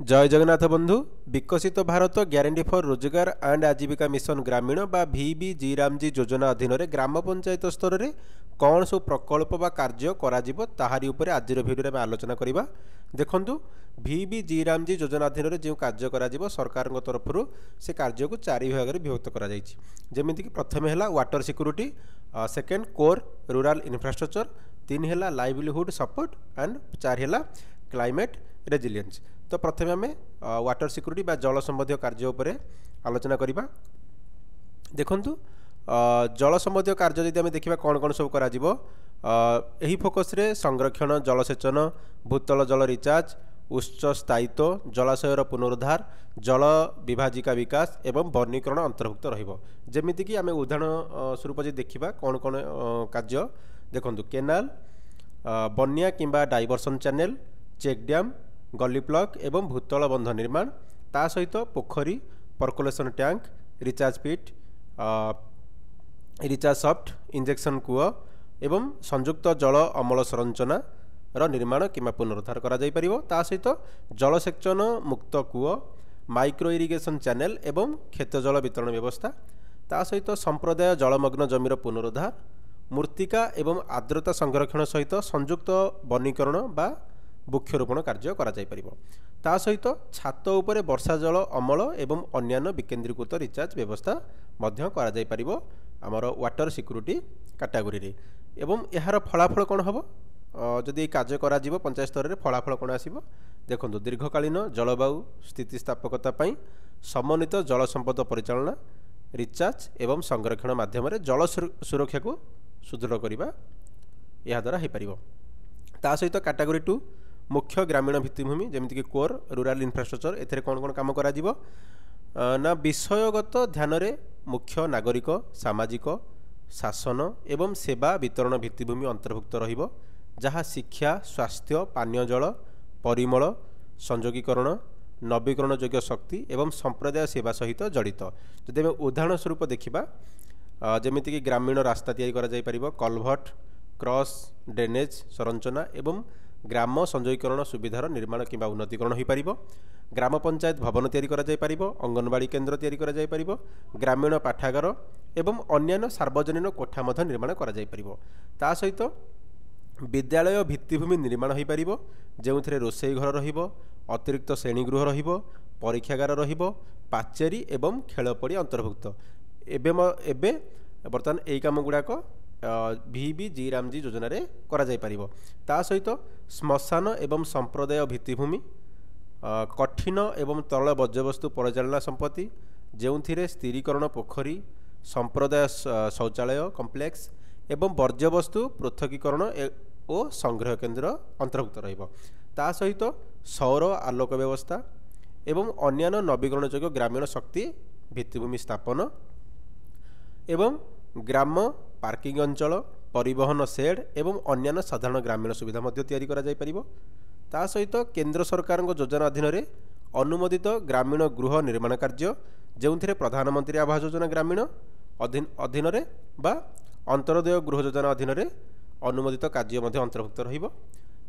जय जगन्नाथ बंधु विकसित भारत ग्यारंटी फॉर रोजगार एंड आजीविका मिशन ग्रामीण बा VBG रामजी योजना अधीन ग्राम पंचायत स्तर में कौन सब प्रकल्प बा कार्य कराजिबो ताहारी उपरे आजिर भिडियो में आलोचना करिबा। देखंतु VBG रामजी योजना अधीन जो कार्य कराजिबो सरकार तरफ से कार्य को चारि भाग में विभक्त करा जायछि। जेमिति कि प्रथम है water security, second core rural infrastructure, 3 है लाइवलीहुड सपोर्ट एंड 4 है क्लाइमेट रेजिलिएंस। तो प्रथम आम वाटर सिक्यूरिटी बा जल संबंधी कार्य उपरे आलोचना करिबा। देखंतु जल संबंधी कार्य जदि आम देखिबा कौन कौन सब करा जिवो, एही फोकस रे संरक्षण, जलसेचन, भूतल जल रिचार्ज, उच्च स्थायित्व, जलाशयर पुनरुद्धार, जल विभाजिका विकास एवं वनीकरण अंतर्भुक्त रहिबो। जेमिति कि आम उदाहरण स्वरूप जे देखिबा कौन कौन कार्य देखंतु केनाल, बन्या किंबा diversion channel, check dam, gully plug एवं भूतल बंध निर्माण, ता सहित पोखरी, percolation tank, recharge pit, recharge shaft, injection कूଅ एवं संयुक्त जल अमल संरचना निर्माण किंबा पुनरुद्धार करा जाई परिबो। ता सहित जलसेचन मुक्त कूଅ, माइक्रो इरिगेशन चैनल एवं खेत जल वितरण व्यवस्था, ता सहित संप्रदाय जलमग्न जमीर पुनरुद्धार, मूर्तिका एवं आर्द्रता संरक्षण सहित संयुक्त वनीकरण बा वृक्षरोपण कार्य करा जाई परिबो। ता सहित छात उपरे वर्षा जल अमल एवं अन्यान्य विकेंद्रीकृत रिचार्ज व्यवस्था मध्य करा जाई परिबो आमर वाटर सिक्यूरिटी कैटेगरी रे। एवं यार फलाफल कौन हम जदि कार्य करा जीवो पंचायत स्तर में फलाफल कौन आसीबो देखंतु दीर्घकालीन जलवायु स्थितिस्थापकता पई समन्वित जल संपद परिचालना, रिचार्ज एवं संरक्षण माध्यम जल सुरक्षा को सुदृढ़ करने यह द्वारा हो पार। ता सहित कैटेगरी 2 मुख्य ग्रामीण भित्तिभूमि जेमिति कि कोर रूरल इंफ्रास्ट्रक्चर, एथिरे कौन कौन काम करा जीवो ना विषयगत ध्यान रे मुख्य नागरिक, सामाजिक, शासन एवं सेवा वितरण भित्तिभूमि अंतर्भुक्त रहिबो, जहाँ शिक्षा, स्वास्थ्य, पानीय जल, परिमल, संयोगीकरण, नवीकरण योग्य शक्ति एवं संप्रदाय सेवा सहित जड़ित। जदि आम उदाहरण स्वरूप देखिबा जेमिति कि ग्रामीण रास्ता तैयारी करा जाई परिबो, कलभट, क्रॉस ड्रेनेज संरचना एवं ग्राम संयोगीकरण सुविधार निर्माण किंबा उन्नतीकरण हो पार, ग्राम पंचायत भवन तैयारी करा जाई परिबो, अंगनवाड़ी केन्द्र तैयारी करा जाई परिबो, ग्रामीण पाठागार एवं अन्यान्य सार्वजनिक कोठा मध्य निर्माण करा जाई परिबो। ता सहित विद्यालय भित्तिभूमि निर्माण हो पार जो रोषेई घर रहिबो, अतिरिक्त श्रेणीगृह रहिबो, परीक्षागार रहिबो, पाचेरी एवं खेलपड़ी अंतर्भुक्त। एबे बर्तमान यही काम गुड़ाक VBG रामजी योजना रे करा जाई परिबो। ता सहित श्मशान एवं संप्रदाय भित्तिभूमि, कठिन एवं तरल वर्ज्यवस्तु परिचालना संपत्ति जो स्थिरीकरण पोखरी, संप्रदाय शौचालय कम्प्लेक्स एवं वर्ज्यवस्तु पृथकीकरण और संग्रह केन्द्र अंतर्भुक्त रहिबो। ता सहित सौर आलोक व्यवस्था एवं अन्यान्य नवीकरण योग्य ग्रामीण शक्ति भित्तिभूमि स्थापन एवं ग्राम पार्किंग अंचल, परिवहन शेड एवं अन्यान्य साधारण ग्रामीण सुविधा मध्य तैयारी करा जाई परिबो। ता सहित केंद्र सरकार योजना अधीन रे अनुमोदित ग्रामीण गृह निर्माण कार्य जो प्रधानमंत्री आवास योजना ग्रामीण अधीन रे बा अंतरोदय गृह योजना अधीन रे अनुमोदित कार्य मध्य अंतर्भुक्त रहिबो।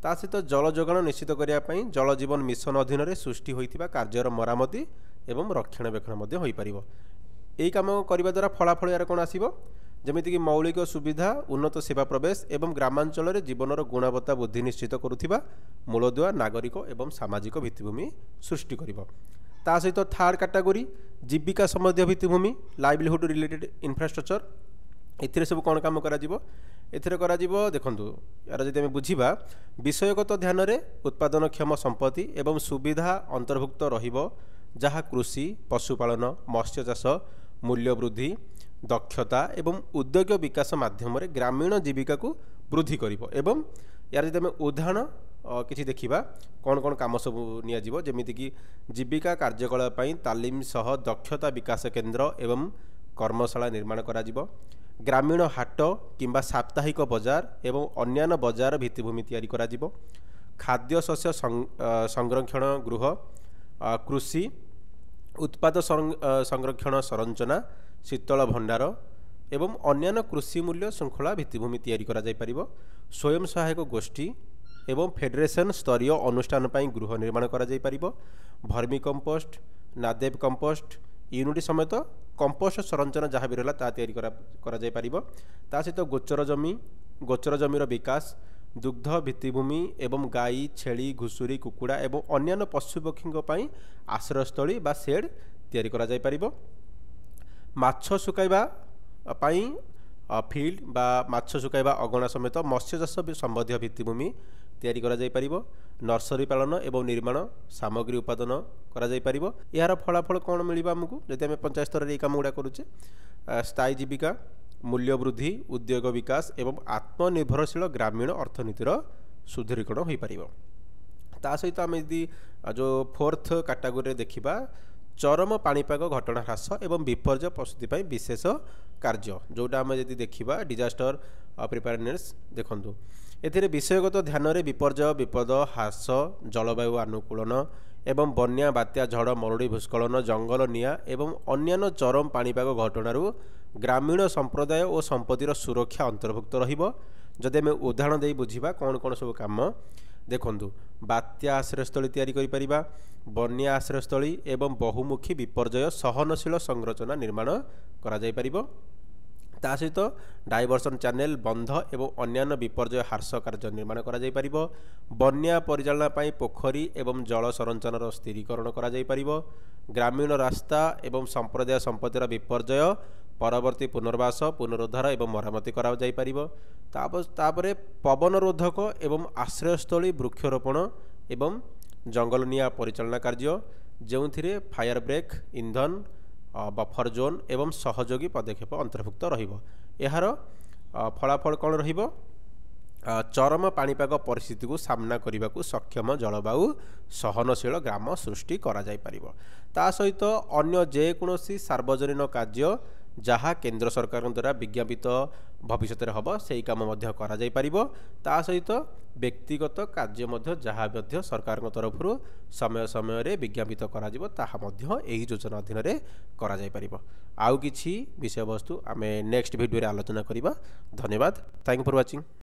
ता सहित जल जोगाण निश्चित करिया पई जल जीवन मिशन अधीन रे सृष्टि होइतिबा कार्यर मरामती एवं रक्षणाबेक्षण मध्य होई पारिबो। एही काम करबा द्वारा फलाफल यार कोन आसीबो जेमिति कि मौलिक सुविधा, उन्नत सेवा प्रवेश एवं ग्रामांचल रे जीवनर गुणवत्ता बुद्धि निश्चित करुथिबा मूलदुआ नागरिक एवं सामाजिक भित्तिभूमि सृष्टि करिबो। ता सहित थर्ड कैटेगरी जीविका संबंधी भित्तिभूमि, लाइवलीहुड रिलेटेड इंफ्रास्ट्रक्चर, एथिरे सब कौन काम करा जीवो एथिरे करा जीवो देखंतु यार जदि आम बुझिबा विषयगत ध्यान रे उत्पादनक्षम संपत्ति एवं सुविधा अंतर्भुक्त रहिबो, जहाँ कृषि, पशुपालन, मत्स्य चाष, मूल्य वृद्धि, दक्षता एवं उद्योग विकास माध्यम रे ग्रामीण जीविका को वृद्धि करिबो। एवं यार जदि आम उदाहरण किछि देखिबा कौन कौन काम सब निया जीवो जेमिति कि जीविका कार्यकलाप पई तालीम सह दक्षता विकास केन्द्र एवं कर्मशाला निर्माण करा जीवो, ग्रामीण हाट किंबा साप्ताहिक बजार एवं अन्यान्य बजार भित्तिभूमि तैयारी करा जीवो, खाद्य शस्य संरक्षण गृह, कृषि उत्पाद संरक्षण संरचना, शीतल भंडार एवं अन्यान्य कृषि मूल्य श्रृंखला भित्तिभूमि तैयारी करा जाई परिबो, स्वयं सहायक गोष्ठी एवं फेडरेशन स्तरीय अनुष्ठान पर गृह निर्माण करा जाई परिबो। भर्मी कंपोस्ट, नादेव कंपोस्ट, यूनिट समेत कंपोस्ट संरचना जहाँ भी रहा ता तैयारी करा जाई परिबो। ता सहित गोचर जमीर विकास, दुग्ध भित्तिभूमि एवं गाई, छेली, घुसुरी, कुकुड़ा एवं अन्यान्य पशुपक्षी आश्रयस्थली बा शेड तैयारी करा जाई परिबो। माछ सुकाइबा पाई फील्ड बा माछ सुकाइबा अगणा समेत मत्स्य चाष संबंधी भित्तिभूमि तैयारी करा जाई परिबो। नर्सरी पालन एवं निर्माण सामग्री उत्पादन करा जाई परिबो। यार फलाफल कौन मिलिबा हमकु जदि आम पंचायत स्तर रे काम गुड़ा करूचे? स्थायी जीविका, मूल्य वृद्धि, उद्योग विकास एवं आत्मनिर्भरशील ग्रामीण अर्थनीतिर सुदृढ़ीकरण हो पारिबो। ता सहित आम यदि जो फोर्थ कैटेगोरी देखिबा चरम पाणीपाग घटना ह्रास एवं विपर्य प्रस्तुति विशेष कार्य जोटा आम यदि देखिबा डिजास्टर प्रिपेयरनेस देखंतु एथिरे विषयगत ध्यान रे विपर्य विपद ह्रास, जलवायु अनुकूलन एवं बन्या, बात्या, झड़, मरुड़ी, भूस्खलन, जंगल निया एवं अन्यान्य चरम पाणीपाग घटनारू ग्रामीण संप्रदाय और संपत्तिर सुरक्षा अंतर्भुक्त रहिबो। जदि आम उदाहरण दे बुझिबा कौन कौन सब काम देखंतु बात्या आश्रयस्थली तैयारी करि परिबा, बन्या आश्रयस्थली एवं बहुमुखी विपर्यय सहनशील संरचना निर्माण करा जाई परिबो। ता सहित डाइवर्सन चैनल, बंध एवं अन्यान्य विपर्यय ह्रास कार्य निर्माण करा जाई परिबो। बन्या परिचालना पाई पोखरी एवं जल संरचनार स्थिरीकरण करा जाई परिबो। ग्रामीण रास्ता एवं संप्रदाय संपत्तिर विपर्यय परवर्ती पुनर्वास, पुनरुद्धार एवं मरामती करा जाई परिबो। तापरे पवन रोधक एवं आश्रयस्थली वृक्षरोपण एवं जंगल निया परिचालना कार्य जोंथिरे फायर ब्रेक, इंधन, बफर जोन एवं सहयोगी पदक्षेप अंतर्भुक्त रहिबो। एहार फलाफल कौन रहिबो? चरम पाणीपाग परिस्थिति को सामना करने को सक्षम जलवायु सहनशील ग्राम सृष्टि करा जाई परिबो। ता सहित अन्य जेकोसी सार्वजनिक कार्य जहाँ केंद्र सरकार द्वारा विज्ञापित भविष्य में हम से कम करा जाई परिबो। ता सहित व्यक्तिगत कार्य जहाँ सरकार तरफ समय समय रे विज्ञापित करा जिवो ताहा मध्य एही योजना अधीन रे करा जाई परिबो। आउ किछि विषय वस्तु आमे नेक्स्ट वीडियो रे आलोचना करिबा। धन्यवाद। Thank you for watching.